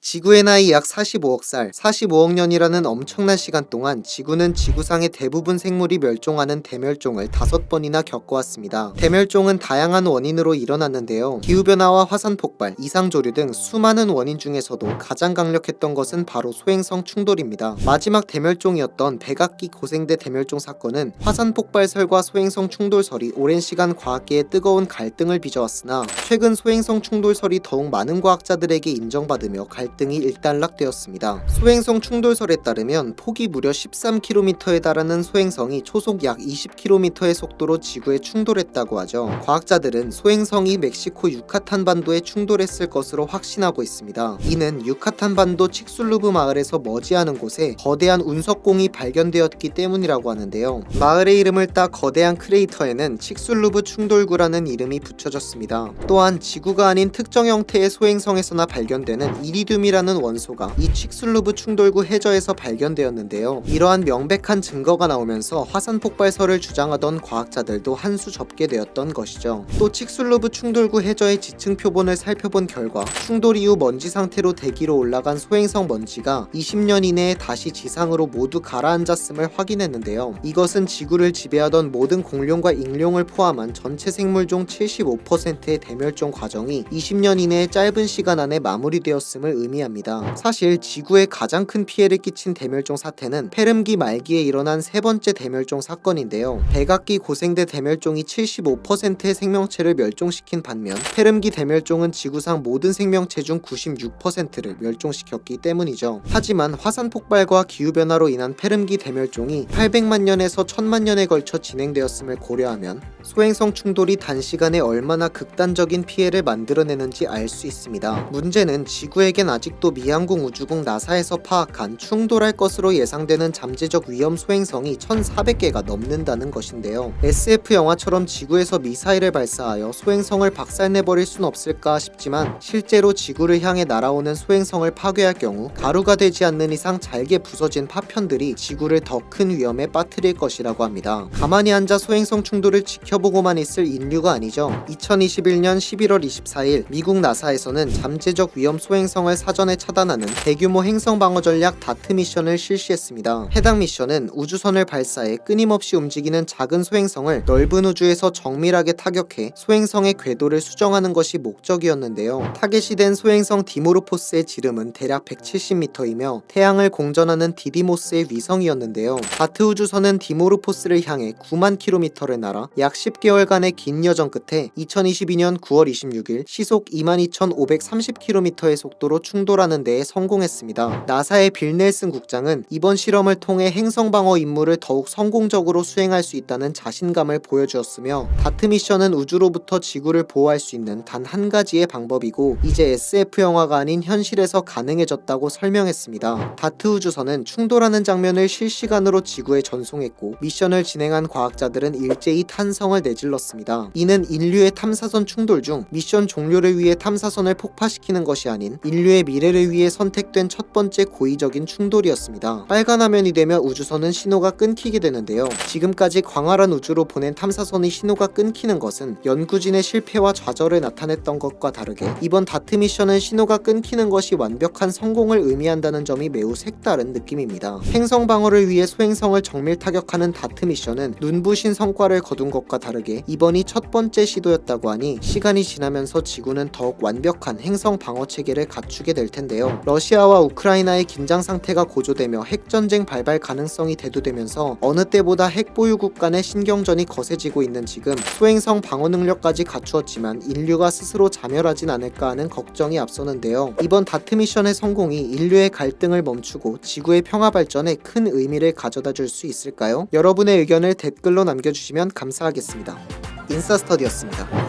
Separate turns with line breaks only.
지구의 나이 약 45억 살, 45억 년이라는 엄청난 시간 동안 지구는 지구상의 대부분 생물이 멸종하는 대멸종을 5번이나 겪어왔습니다. 대멸종은 다양한 원인으로 일어났는데요. 기후변화와 화산폭발, 이상조류 등 수많은 원인 중에서도 가장 강력했던 것은 바로 소행성 충돌입니다. 마지막 대멸종이었던 백악기 고생대 대멸종 사건은 화산폭발설과 소행성 충돌설이 오랜 시간 과학계에 뜨거운 갈등을 빚어왔으나 최근 소행성 충돌설이 더욱 많은 과학자들에게 인정받으며 갈등이 일단락되었습니다. 소행성 충돌설에 따르면 폭이 무려 13km에 달하는 소행성이 초속 약 20km의 속도로 지구에 충돌했다고 하죠. 과학자들은 소행성이 멕시코 유카탄 반도에 충돌했을 것으로 확신하고 있습니다. 이는 유카탄 반도 칙술루브 마을에서 머지않은 곳에 거대한 운석공이 발견되었기 때문이라고 하는데요. 마을의 이름을 따 거대한 크레이터에는 칙술루브 충돌구라는 이름이 붙여졌습니다. 또한 지구가 아닌 특정 형태의 소행성에서나 발견되는 이리듐이라는 원소가 이 칙술루브 충돌구 해저에서 발견되었는데요. 이러한 명백한 증거가 나오면서 화산폭발설을 주장하던 과학자들도 한 수 접게 되었던 것이죠. 또 칙술루브 충돌구 해저의 지층 표본을 살펴본 결과 충돌 이후 먼지 상태로 대기로 올라간 소행성 먼지가 20년 이내에 다시 지상으로 모두 가라앉았음을 확인했는데요. 이것은 지구를 지배하던 모든 공룡과 익룡을 포함한 전체 생물 중 75%의 대멸종 과정이 20년 이내의 짧은 시간 안에 마무리되었음을 의미합니다. 사실 지구에 가장 큰 피해를 끼친 대멸종 사태는 페름기 말기에 일어난 세 번째 대멸종 사건인데요. 백악기 고생대 대멸종이 75%의 생명체를 멸종시킨 반면 페름기 대멸종은 지구상 모든 생명체 중 96%를 멸종시켰기 때문이죠. 하지만 화산폭발과 기후변화로 인한 페름기 대멸종이 800만 년에서 1000만 년에 걸쳐 진행되었음을 고려하면 소행성 충돌이 단시간에 얼마나 극단적인 피해를 만들어내는지 알 수 있습니다. 문제는 지구에겐 아직도 미항공 우주국 나사에서 파악한 충돌할 것으로 예상되는 잠재적 위험 소행성이 1400개가 넘는다는 것인데요. SF 영화처럼 지구에서 미사일을 발사하여 소행성을 박살내버릴 순 없을까 싶지만 실제로 지구를 향해 날아오는 소행성을 파괴할 경우 가루가 되지 않는 이상 잘게 부서진 파편들이 지구를 더 큰 위험에 빠뜨릴 것이라고 합니다. 가만히 앉아 소행성 충돌을 지켜보고만 있을 인류가 아니죠. 2021년 11월 24일 미국 나사에서는 잠재적 위험 소행성을 사전에 차단하는 대규모 행성 방어 전략 다트 미션을 실시했습니다. 해당 미션은 우주선을 발사해 끊임없이 움직이는 작은 소행성을 넓은 우주에서 정밀하게 타격해 소행성의 궤도를 수정하는 것이 목적이었는데요. 타겟이 된 소행성 디모르포스의 지름은 대략 170m이며 태양을 공전하는 디디모스의 위성이었는데요. 다트 우주선은 디모르포스를 향해 9만 km를 날아 약 10개월간의 긴 여정 끝에 2022년 9월 26일 시속 22,530km의 속도로 충돌하는 데에 성공했습니다. 나사의 빌 넬슨 국장은 이번 실험을 통해 행성 방어 임무를 더욱 성공적으로 수행할 수 있다는 자신감을 보여주었으며 다트 미션은 우주로부터 지구를 보호할 수 있는 단 한 가지의 방법이고 이제 SF 영화가 아닌 현실에서 가능해졌다고 설명했습니다. 다트 우주선은 충돌하는 장면을 실시간으로 지구에 전송했고 미션을 진행한 과학자들은 일제히 탄성을 내질렀습니다. 이는 인류의 탐사선 충돌 중 미션 종료를 위해 탐사선을 폭파시키는 것이 아닌 인류의 미래를 위해 선택된 첫 번째 고의적인 충돌이었습니다. 빨간 화면이 되면 우주선은 신호가 끊기게 되는데요. 지금까지 광활한 우주로 보낸 탐사선의 신호가 끊기는 것은 연구진의 실패와 좌절을 나타냈던 것과 다르게 이번 다트 미션은 신호가 끊기는 것이 완벽한 성공을 의미한다는 점이 매우 색다른 느낌입니다. 행성 방어를 위해 소행성을 정밀 타격하는 다트 미션은 눈부신 성과를 거둔 것과 다르게 이번이 첫 번째 시도였다고 하니 시간이 지나면서 지구는 더욱 완벽한 행성 방어 체계를 갖추게 될 텐데요. 러시아와 우크라이나의 긴장 상태가 고조되며 핵전쟁 발발 가능성이 대두되면서 어느 때보다 핵 보유국 간의 신경전이 거세지고 있는 지금 소행성 방어 능력까지 갖추었지만 인류가 스스로 자멸하진 않을까 하는 걱정이 앞서는데요. 이번 다트 미션의 성공이 인류의 갈등을 멈추고 지구의 평화 발전에 큰 의미를 가져다 줄 수 있을까요? 여러분의 의견을 댓글로 남겨주시면 감사하겠습니다. 인싸스터디였습니다.